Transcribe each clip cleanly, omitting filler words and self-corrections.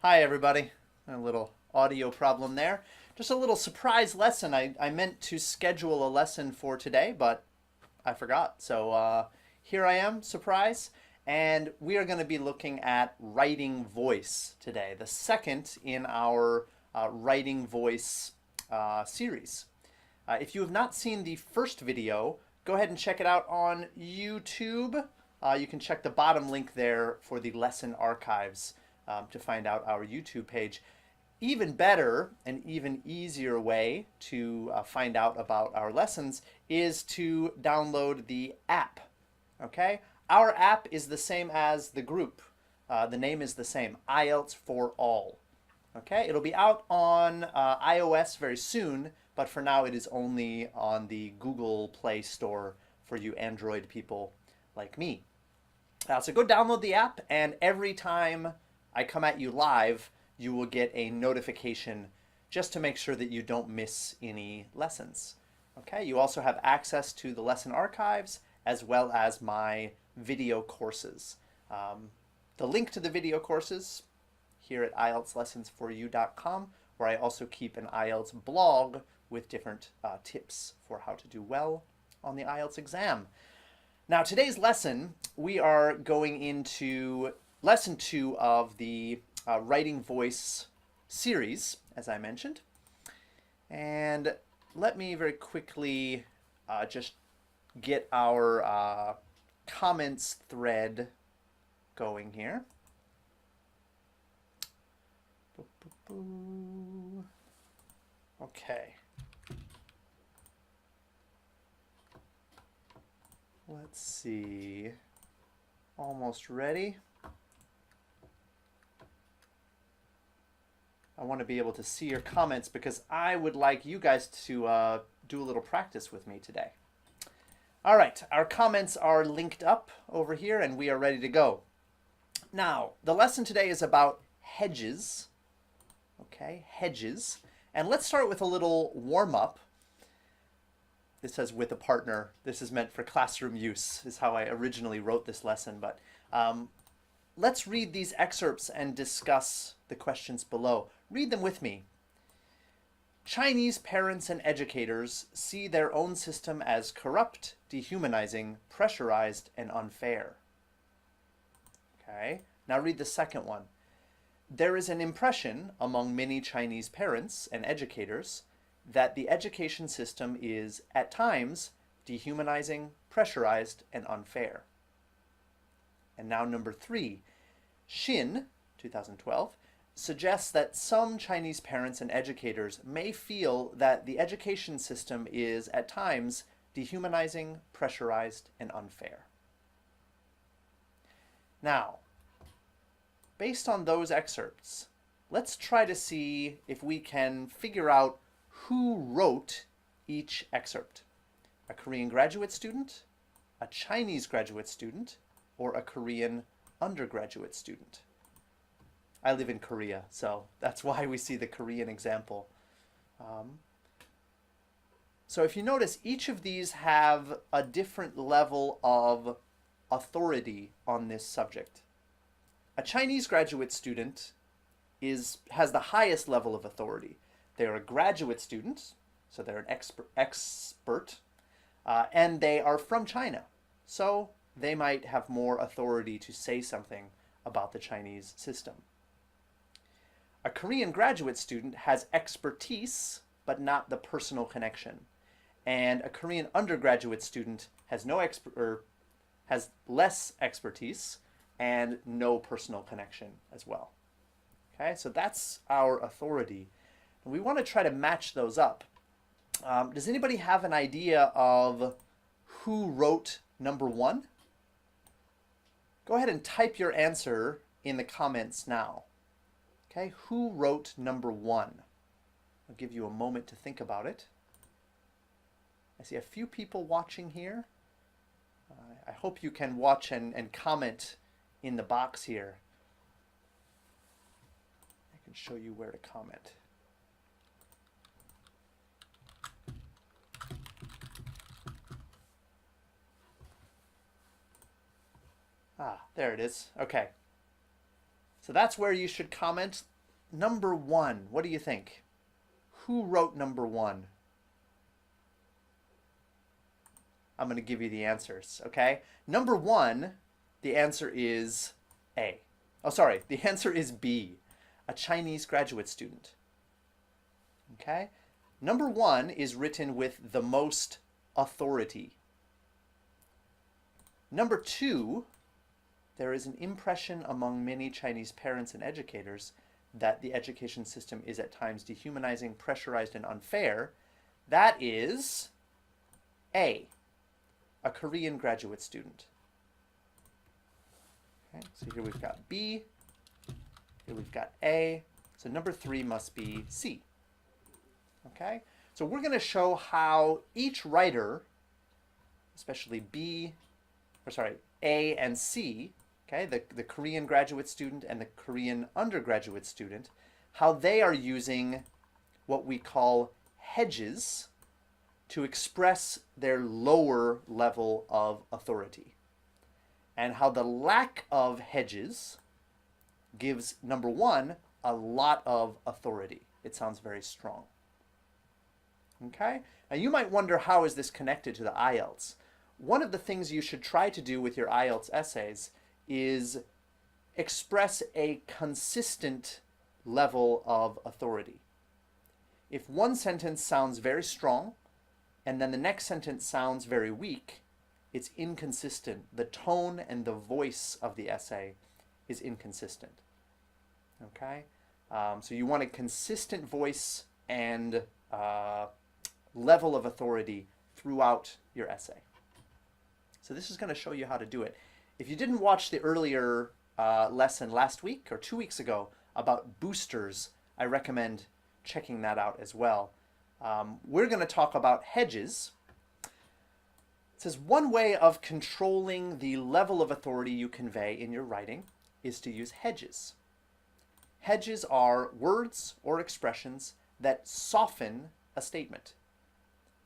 Hi, everybody. A little audio problem there. Just a little surprise lesson. I meant to schedule a lesson for today, but I forgot. So here I am, surprise. And we are going to be looking at writing voice today, the second in our writing voice series. If you have not seen the first video, go ahead and check it out on YouTube. You can check the bottom link there for the lesson archives to find out our YouTube page. Even better and even easier way to find out about our lessons is to download the app. Okay? Our app is the same as the group. The name is the same, IELTS for All. Okay? It'll be out on iOS very soon, but for now it is only on the Google Play Store for you Android people like me. So go download the app, and every time I come at you live, you will get a notification just to make sure that you don't miss any lessons. Okay, you also have access to the lesson archives as well as my video courses. The link to the video courses here at IELTSlessonsforyou.com, where I also keep an IELTS blog with different tips for how to do well on the IELTS exam. Now, today's lesson, we are going into lesson 2 of the writing voice series, as I mentioned. And let me very quickly just get our comments thread going here. Okay. Let's see. Almost ready. I want to be able to see your comments because I would like you guys to do a little practice with me today. All right, our comments are linked up over here and we are ready to go. Now, the lesson today is about hedges. Okay, hedges. And let's start with a little warm-up. This says with a partner. This is meant for classroom use, is how I originally wrote this lesson. But let's read these excerpts and discuss the questions below. Read them with me. Chinese parents and educators see their own system as corrupt, dehumanizing, pressurized, and unfair. Okay, now read the second one. There is an impression among many Chinese parents and educators that the education system is, at times, dehumanizing, pressurized, and unfair. And now number 3. Xin, 2012, suggests that some Chinese parents and educators may feel that the education system is, at times, dehumanizing, pressurized, and unfair. Now, based on those excerpts, let's try to see if we can figure out who wrote each excerpt. A Korean graduate student, a Chinese graduate student, or a Korean undergraduate student. I live in Korea, so that's why we see the Korean example. So if you notice, each of these have a different level of authority on this subject. A Chinese graduate student has the highest level of authority. They're a graduate student, so they're an expert, and they are from China. So they might have more authority to say something about the Chinese system. A Korean graduate student has expertise, but not the personal connection. And a Korean undergraduate student has has less expertise and no personal connection as well. Okay, so that's our authority. And we want to try to match those up. Does anybody have an idea of who wrote number 1? Go ahead and type your answer in the comments now. Okay, who wrote number 1? I'll give you a moment to think about it. I see a few people watching here. I hope you can watch and comment in the box here. I can show you where to comment. Ah, there it is. Okay. So that's where you should comment. number one? What do you think? Who wrote number one? I'm going to give you the answers, okay? Number one, the answer is A. Oh, sorry, the answer is B, a Chinese graduate student. Okay? Number one is written with the most authority. Number two, there is an impression among many Chinese parents and educators that the education system is at times dehumanizing, pressurized, and unfair. That is A, a Korean graduate student. Okay, so here we've got B, here we've got A, so number three must be C. Okay, so we're going to show how each writer, especially A and C, okay, the Korean graduate student and the Korean undergraduate student, how they are using what we call hedges to express their lower level of authority, and how the lack of hedges gives number one a lot of authority. It sounds very strong. Okay? Now you might wonder, how is this connected to the IELTS? One of the things you should try to do with your IELTS essays is express a consistent level of authority. If one sentence sounds very strong and then the next sentence sounds very weak, it's inconsistent. The tone and the voice of the essay is inconsistent. Okay? So you want a consistent voice and level of authority throughout your essay. So this is going to show you how to do it. If you didn't watch the earlier lesson last week or 2 weeks ago about boosters, I recommend checking that out as well. We're going to talk about hedges. It says one way of controlling the level of authority you convey in your writing is to use hedges. Hedges are words or expressions that soften a statement.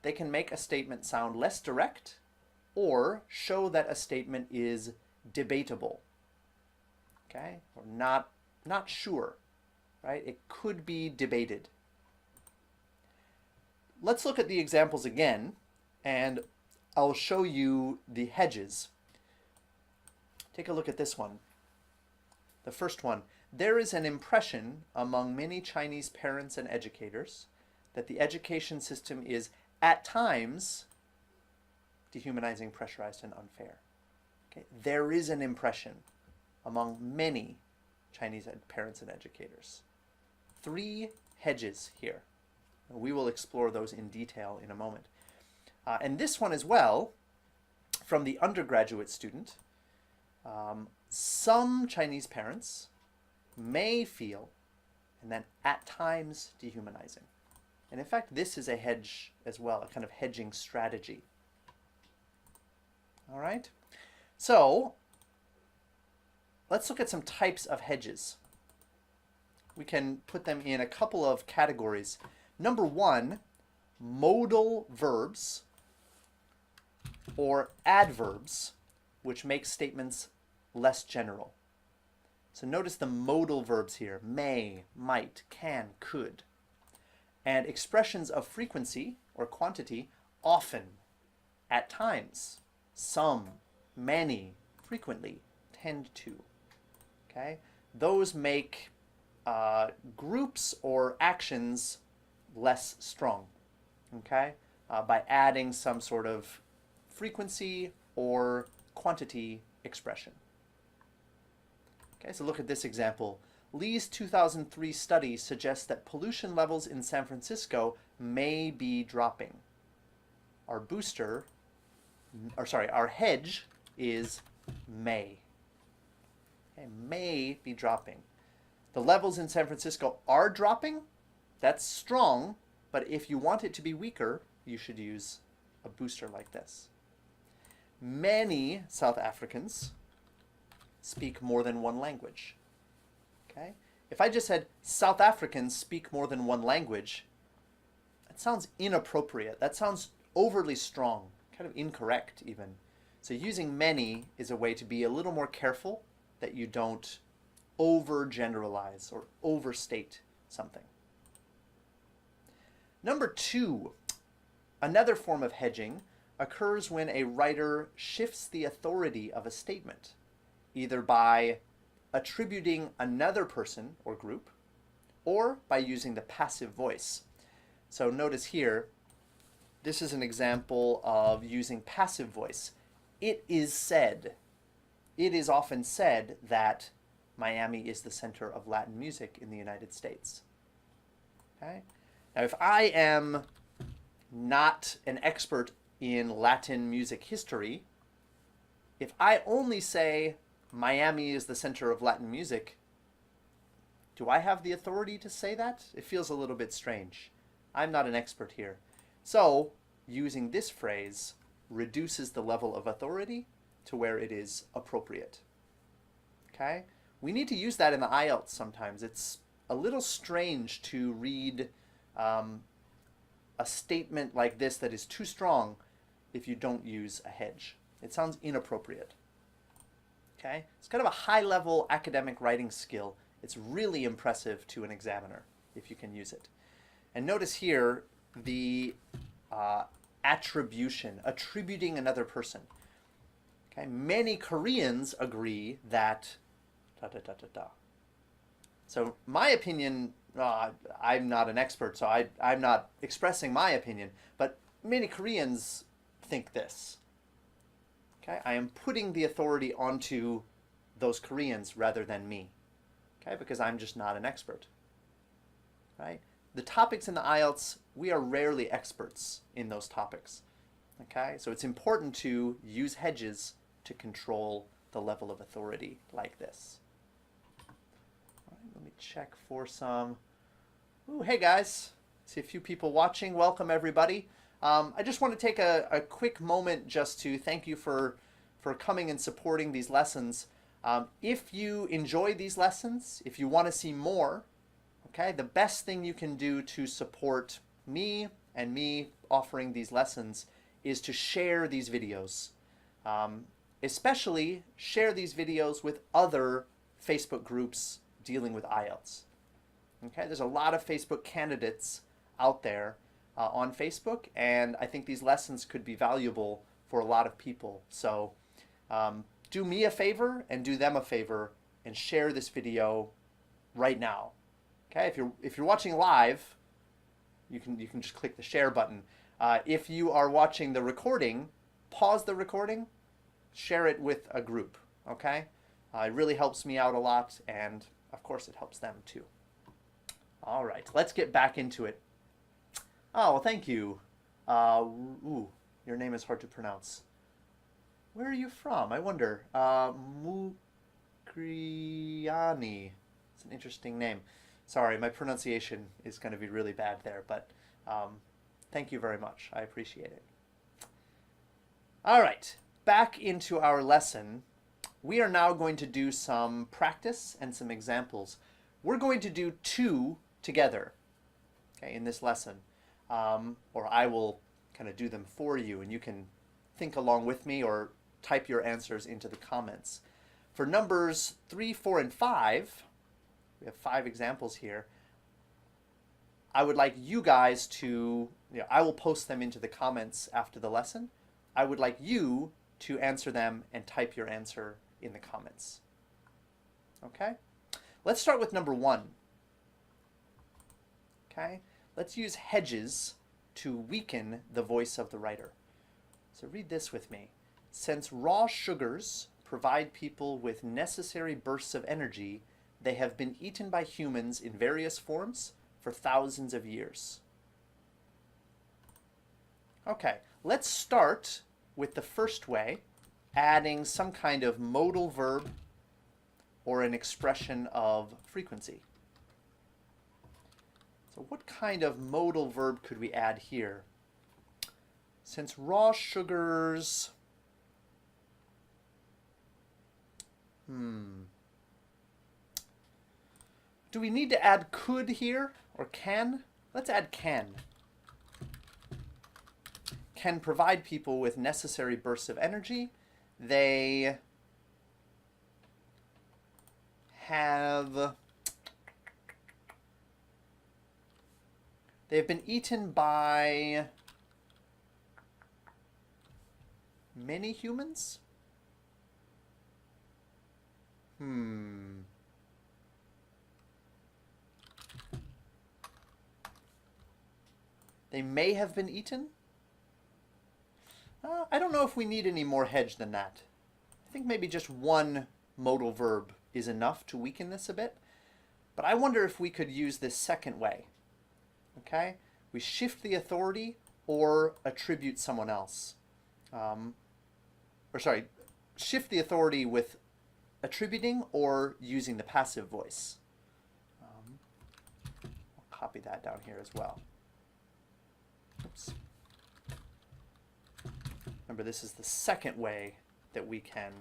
They can make a statement sound less direct or show that a statement is debatable, okay, or not sure, right? It could be debated. Let's look at the examples again, and I'll show you the hedges. Take a look at this one. The first one. There is an impression among many Chinese parents and educators that the education system is, at times, dehumanizing, pressurized, and unfair. Okay? There is an impression among many Chinese parents and educators. 3 hedges here. We will explore those in detail in a moment. And this one as well, from the undergraduate student, some Chinese parents may feel, and then at times, dehumanizing. And in fact, this is a hedge as well, a kind of hedging strategy. All right? So, let's look at some types of hedges. We can put them in a couple of categories. Number one, modal verbs or adverbs, which make statements less general. So notice the modal verbs here: may, might, can, could. And expressions of frequency or quantity: often, at times, some, many, frequently, tend to. Okay? Those make groups or actions less strong, okay? By adding some sort of frequency or quantity expression. Okay, so look at this example. Lee's 2003 study suggests that pollution levels in San Francisco may be dropping. Our hedge is may. Okay, may be dropping. The levels in San Francisco are dropping. That's strong, but if you want it to be weaker, you should use a booster like this. Many South Africans speak more than one language. Okay? If I just said South Africans speak more than one language, that sounds inappropriate. That sounds overly strong, kind of incorrect even. So using many is a way to be a little more careful that you don't overgeneralize or overstate something. Number 2, another form of hedging occurs when a writer shifts the authority of a statement, either by attributing another person or group, or by using the passive voice. So notice here, this is an example of using passive voice. It is said. It is often said that Miami is the center of Latin music in the United States. Okay? Now, if I am not an expert in Latin music history, if I only say Miami is the center of Latin music, do I have the authority to say that? It feels a little bit strange. I'm not an expert here. So, using this phrase reduces the level of authority to where it is appropriate. Okay? We need to use that in the IELTS sometimes. It's a little strange to read a statement like this that is too strong if you don't use a hedge. It sounds inappropriate. Okay? It's kind of a high-level academic writing skill. It's really impressive to an examiner if you can use it. And notice here the attribution, attributing another person. Okay? Many Koreans agree that da-da-da-da-da. So my opinion, I'm not an expert, so I'm not expressing my opinion, but many Koreans think this. Okay? I am putting the authority onto those Koreans rather than me. Okay? Because I'm just not an expert. Right? The topics in the IELTS, we are rarely experts in those topics. Okay? So it's important to use hedges to control the level of authority like this. All right, let me check for some. Ooh, hey guys. See a few people watching. Welcome everybody. I just want to take a quick moment just to thank you for coming and supporting these lessons. If you enjoy these lessons, if you want to see more, okay, the best thing you can do to support me and me offering these lessons is to share these videos. Especially share these videos with other Facebook groups dealing with IELTS. Okay, there's a lot of Facebook candidates out there on Facebook, and I think these lessons could be valuable for a lot of people. So do me a favor and do them a favor and share this video right now. Okay, if you're watching live, you can just click the share button. If you are watching the recording, pause the recording, share it with a group. Okay, it really helps me out a lot, and of course it helps them too. All right, let's get back into it. Oh, well, thank you. Ooh, your name is hard to pronounce. Where are you from? I wonder. Mukriani. It's an interesting name. Sorry, my pronunciation is going to be really bad there, but thank you very much. I appreciate it. All right, back into our lesson. We are now going to do some practice and some examples. We're going to do 2 together, okay, in this lesson. Or I will kind of do them for you, and you can think along with me or type your answers into the comments. For numbers 3, 4, and 5, we have 5 examples here. I would like you guys to, I will post them into the comments after the lesson. I would like you to answer them and type your answer in the comments. Okay? Let's start with number 1. Okay? Let's use hedges to weaken the voice of the writer. So read this with me. Since raw sugars provide people with necessary bursts of energy, they have been eaten by humans in various forms for thousands of years. Okay, let's start with the first way, adding some kind of modal verb or an expression of frequency. So what kind of modal verb could we add here? Since raw sugars... Do we need to add could here or can? Let's add can. Can provide people with necessary bursts of energy. They have been eaten by many humans? They may have been eaten? I don't know if we need any more hedge than that. I think maybe just one modal verb is enough to weaken this a bit. But I wonder if we could use this second way. Okay? We shift the authority or attribute someone else. Shift the authority with attributing or using the passive voice. I'll copy that down here as well. Oops. Remember, this is the second way that we can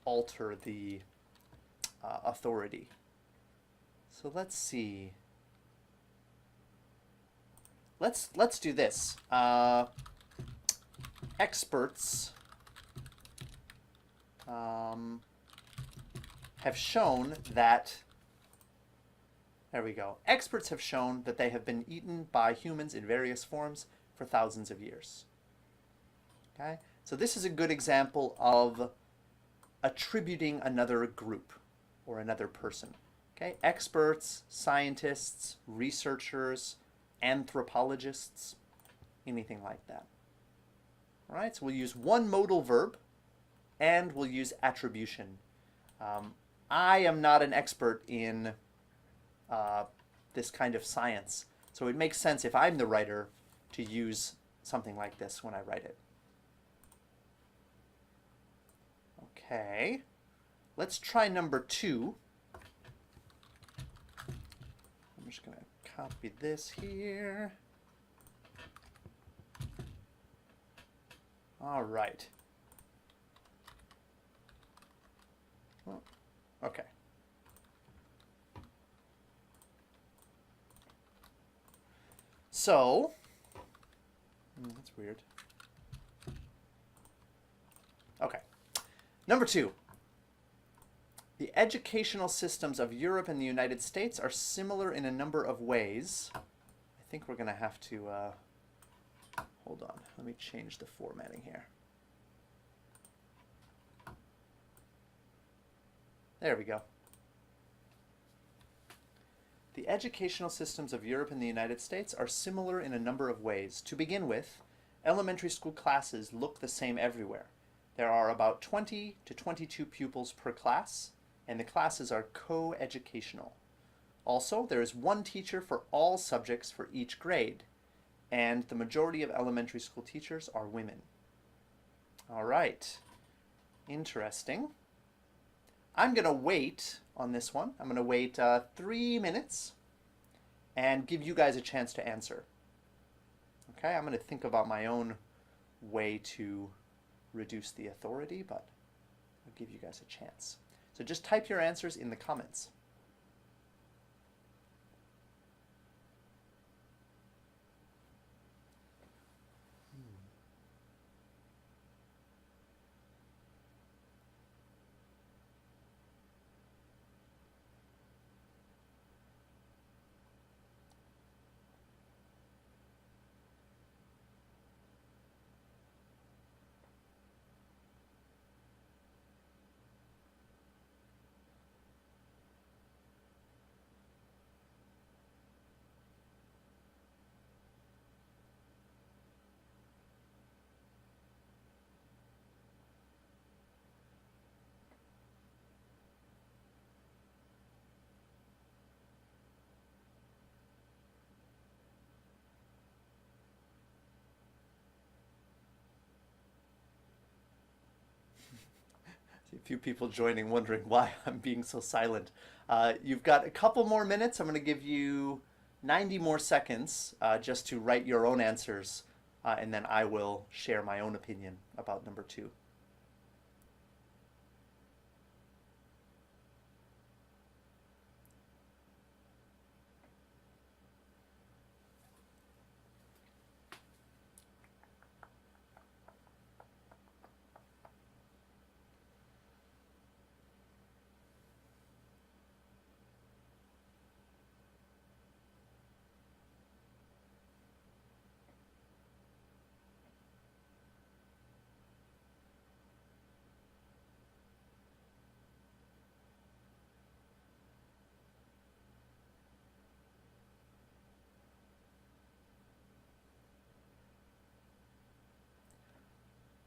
alter the authority. So let's see. Let's do this. Experts have shown that. There we go. Experts have shown that they have been eaten by humans in various forms for thousands of years. Okay? So this is a good example of attributing another group or another person. Okay? Experts, scientists, researchers, anthropologists, anything like that. All right? So we'll use one modal verb and we'll use attribution. I am not an expert in this kind of science. So it makes sense if I'm the writer to use something like this when I write it. Okay, let's try number 2. I'm just going to copy this here. All right. Oh, okay. So, that's weird. Okay. Number 2. The educational systems of Europe and the United States are similar in a number of ways. I think we're going to have to, hold on, let me change the formatting here. There we go. The educational systems of Europe and the United States are similar in a number of ways. To begin with, elementary school classes look the same everywhere. There are about 20 to 22 pupils per class, and the classes are co-educational. Also, there is one teacher for all subjects for each grade, and the majority of elementary school teachers are women. All right. Interesting. I'm going to wait on this one. I'm going to wait 3 minutes and give you guys a chance to answer. Okay, I'm going to think about my own way to reduce the authority, but I'll give you guys a chance. So just type your answers in the comments. A few people joining wondering why I'm being so silent. You've got a couple more minutes. I'm going to give you 90 more seconds just to write your own answers, and then I will share my own opinion about number 2.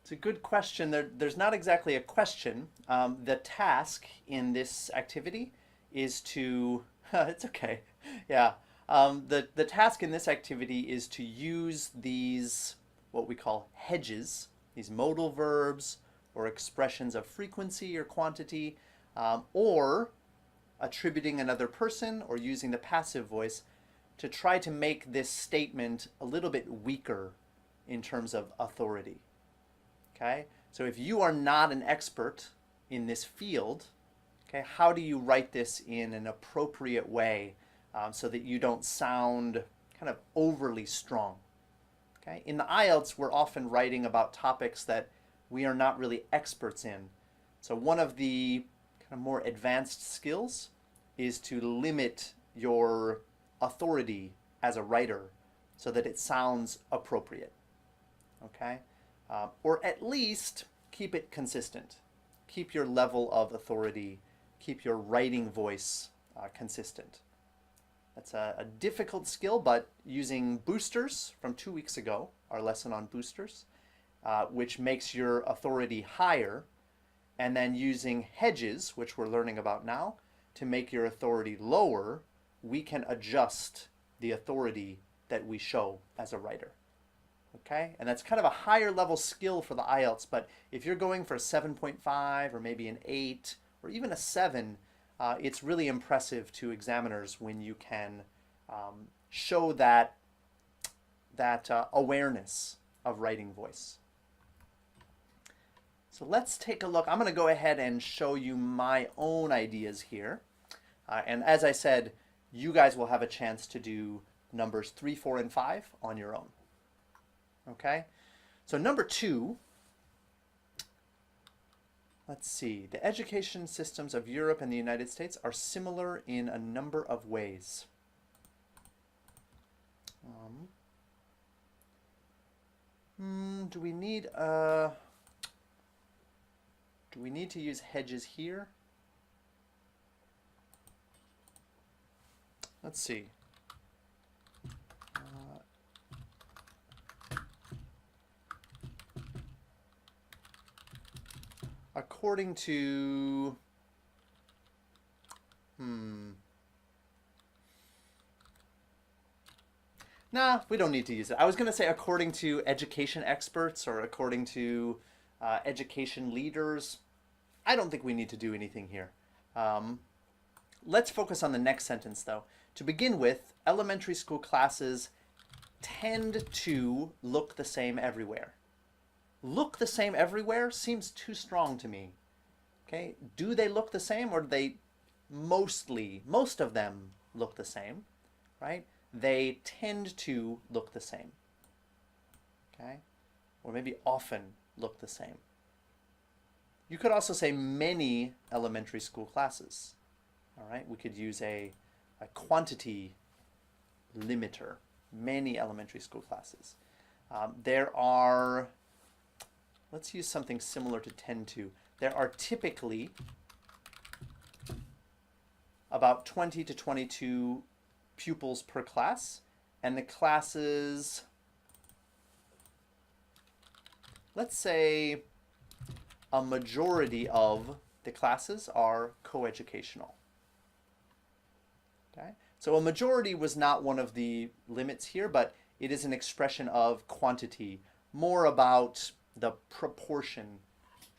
It's a good question. There's not exactly a question. The task in this activity is to, it's okay. Yeah. The task in this activity is to use these, what we call hedges, these modal verbs or expressions of frequency or quantity, or attributing another person or using the passive voice to try to make this statement a little bit weaker in terms of authority. Okay? So if you are not an expert in this field, okay, how do you write this in an appropriate way so that you don't sound kind of overly strong? Okay? In the IELTS, we're often writing about topics that we are not really experts in. So one of the kind of more advanced skills is to limit your authority as a writer so that it sounds appropriate. Okay? Or at least keep it consistent. Keep your level of authority, keep your writing voice consistent. That's a difficult skill, but using boosters from 2 weeks ago, our lesson on boosters, which makes your authority higher, and then using hedges, which we're learning about now, to make your authority lower, we can adjust the authority that we show as a writer. Okay? And that's kind of a higher level skill for the IELTS, but if you're going for a 7.5 or maybe an 8 or even a 7, it's really impressive to examiners when you can show that awareness of writing voice. So let's take a look. I'm going to go ahead and show you my own ideas here. And as I said, you guys will have a chance to do numbers 3, 4, and 5 on your own. Okay? So number 2, let's see. The education systems of Europe and the United States are similar in a number of ways. Do we need to use hedges here? Let's see. According to, nah, we don't need to use it. I was going to say according to education experts or according to education leaders. I don't think we need to do anything here. Let's focus on the next sentence, though. To begin with, elementary school classes tend to look the same everywhere. Look the same everywhere seems too strong to me. Okay, do they look the same, or do they most of them look the same, right? They tend to look the same. Okay, or maybe often look the same. You could also say many elementary school classes. All right, we could use a quantity limiter. Many elementary school classes. There are, let's use something similar to tend to. There are typically about 20 to 22 pupils per class, and the classes, let's say a majority of the classes are coeducational. Okay? So a majority was not one of the limits here, but it is an expression of quantity, more about the proportion,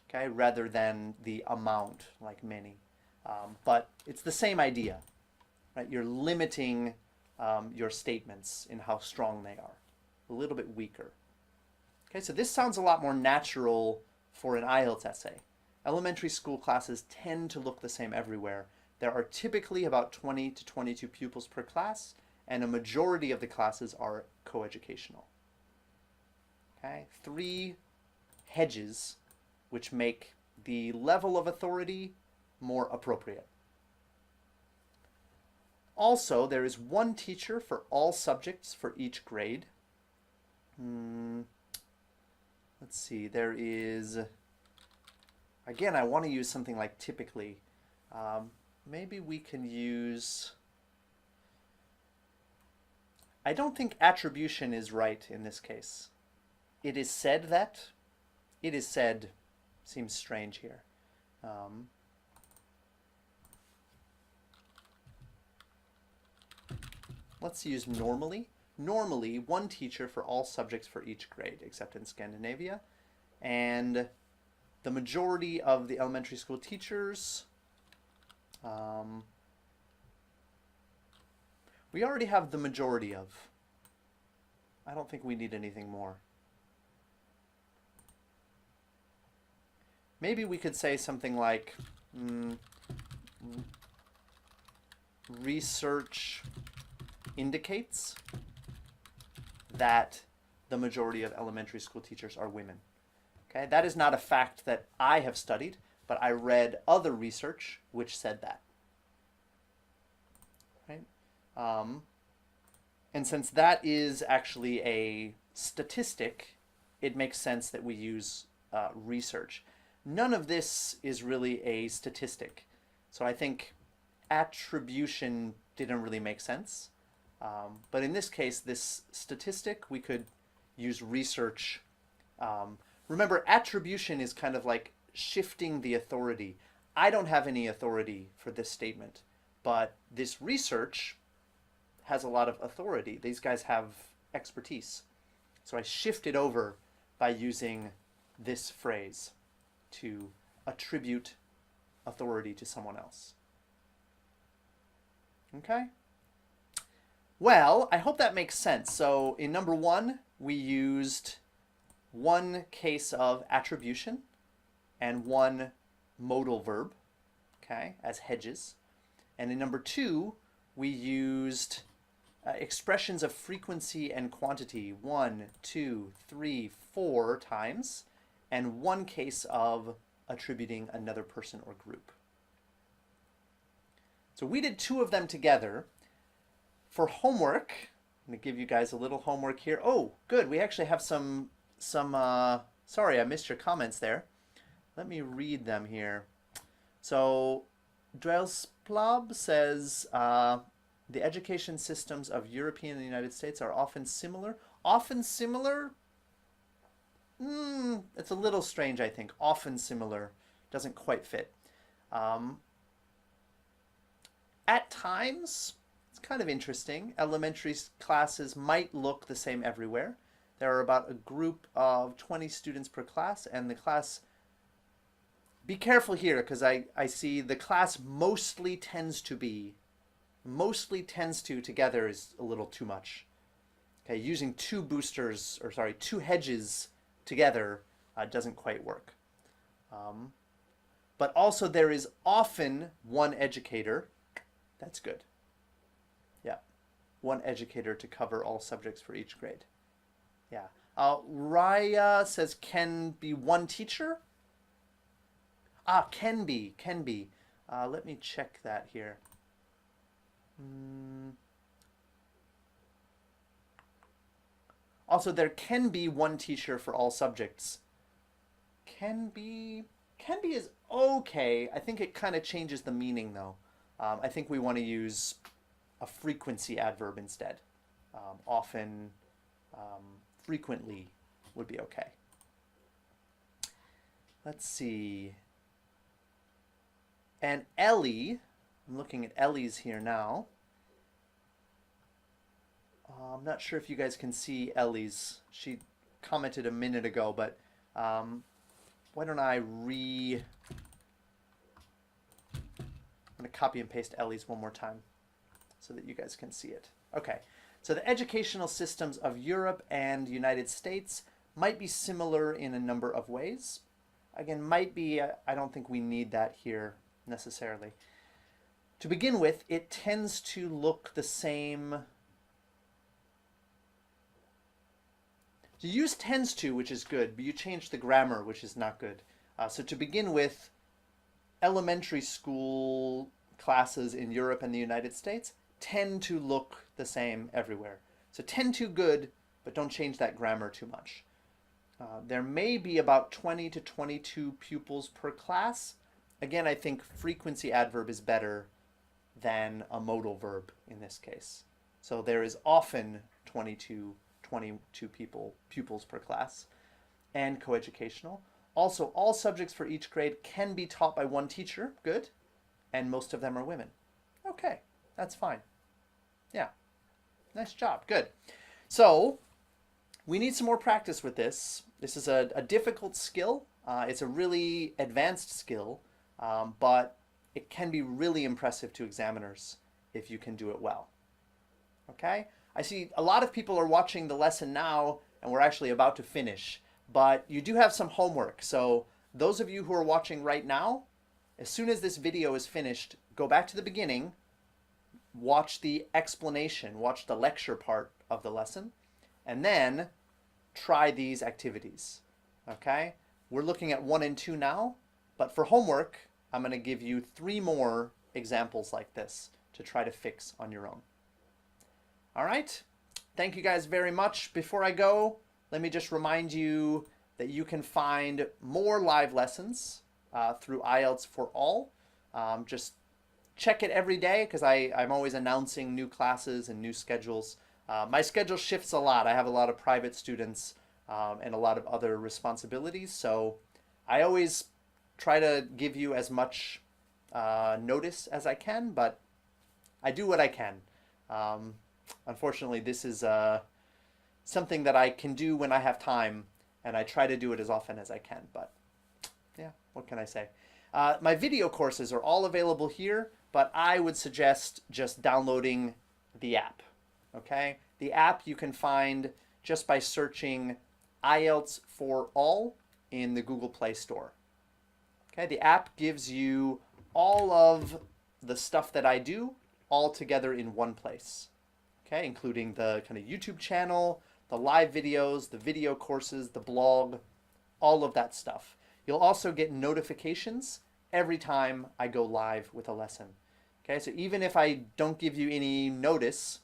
okay, rather than the amount, like many. But it's the same idea, right? You're limiting your statements in how strong they are, a little bit weaker. Okay, so this sounds a lot more natural for an IELTS essay. Elementary school classes tend to look the same everywhere. There are typically about 20 to 22 pupils per class, and a majority of the classes are coeducational. Okay, 3 hedges which make the level of authority more appropriate. Also, there is one teacher for all subjects for each grade. Let's see, there is, again, I want to use something like typically. Maybe we can use, I don't think attribution is right in this case. It is said that, it is said seems strange here. Let's use normally. Normally, one teacher for all subjects for each grade, except in Scandinavia. And the majority of the elementary school teachers, we already have the majority of. I don't think we need anything more. Maybe we could say something like research indicates that the majority of elementary school teachers are women. Okay, that is not a fact that I have studied, but I read other research which said that. Right? And since that is actually a statistic, it makes sense that we use research. None of this is really a statistic. So I think attribution didn't really make sense. But in this case, this statistic, we could use research. Remember, attribution is kind of like shifting the authority. I don't have any authority for this statement, but this research has a lot of authority. These guys have expertise. So I shift it over by using this phrase to attribute authority to someone else. Okay? Well, I hope that makes sense. So in number 1, we used one case of attribution and one modal verb, okay, as hedges. And in number 2, we used expressions of frequency and quantity 1, 2, 3, 4 times, and one case of attributing another person or group. So we did 2 of them together. For homework, I'm going to give you guys a little homework here. Oh, good. We actually have some sorry, I missed your comments there. Let me read them here. So, Drelsplab says, the education systems of European and the United States are often similar. Often similar? It's a little strange, I think. Often similar. Doesn't quite fit. At times, it's kind of interesting. Elementary classes might look the same everywhere. There are about a group of 20 students per class, and the class, be careful here, because I see the class mostly tends to together is a little too much. Okay, using 2 hedges together doesn't quite work. But also there is often one educator. That's good. Yeah, one educator to cover all subjects for each grade. Yeah. Raya says can be one teacher. Can be. Let me check that here. Also, there can be one teacher for all subjects. Can be is okay. I think it kind of changes the meaning, though. I think we want to use a frequency adverb instead. Often, frequently would be okay. Let's see. And Ellie, I'm looking at Ellie's here now. I'm not sure if you guys can see Ellie's. She commented a minute ago, but why don't I'm going to copy and paste Ellie's one more time so that you guys can see it. Okay, so the educational systems of Europe and United States might be similar in a number of ways. Again, might be, I don't think we need that here necessarily. To begin with, it tends to look the same. You use tends to, which is good, but you change the grammar, which is not good. So to begin with, elementary school classes in Europe and the United States tend to look the same everywhere. So tend to good, but don't change that grammar too much. There may be about 20 to 22 pupils per class. Again, I think frequency adverb is better than a modal verb in this case. So there is often 22 pupils per class. and coeducational. Also, all subjects for each grade can be taught by one teacher. Good. And most of them are women. Okay, that's fine. Yeah, nice job. Good. So we need some more practice with this. This is a difficult skill. It's a really advanced skill, but it can be really impressive to examiners if you can do it well. Okay? I see a lot of people are watching the lesson now, and we're actually about to finish, but you do have some homework. So those of you who are watching right now, as soon as this video is finished, go back to the beginning, watch the explanation, watch the lecture part of the lesson, and then try these activities. Okay? We're looking at 1 and 2 now, but for homework, I'm going to give you 3 more examples like this to try to fix on your own. All right? Thank you guys very much. Before I go, let me just remind you that you can find more live lessons through IELTS for All. Just check it every day because I'm always announcing new classes and new schedules. My schedule shifts a lot. I have a lot of private students and a lot of other responsibilities. So I always try to give you as much notice as I can, but I do what I can. Unfortunately, this is something that I can do when I have time, and I try to do it as often as I can. But yeah, what can I say? My video courses are all available here, but I would suggest just downloading the app. Okay? The app you can find just by searching IELTS for All in the Google Play Store. Okay? The app gives you all of the stuff that I do all together in one place. Okay? Including the kind of YouTube channel, the live videos, the video courses, the blog, all of that stuff. You'll also get notifications every time I go live with a lesson. Okay, so even if I don't give you any notice,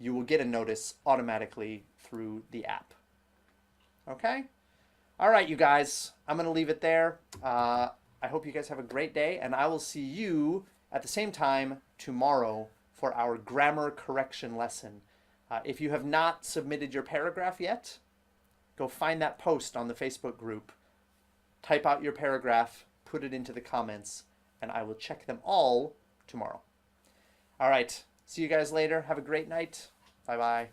you will get a notice automatically through the app. Okay? All right, you guys, I'm going to leave it there. I hope you guys have a great day, and I will see you at the same time tomorrow for our grammar correction lesson. If you have not submitted your paragraph yet, go find that post on the Facebook group, type out your paragraph, put it into the comments, and I will check them all tomorrow. All right, see you guys later. Have a great night. Bye-bye.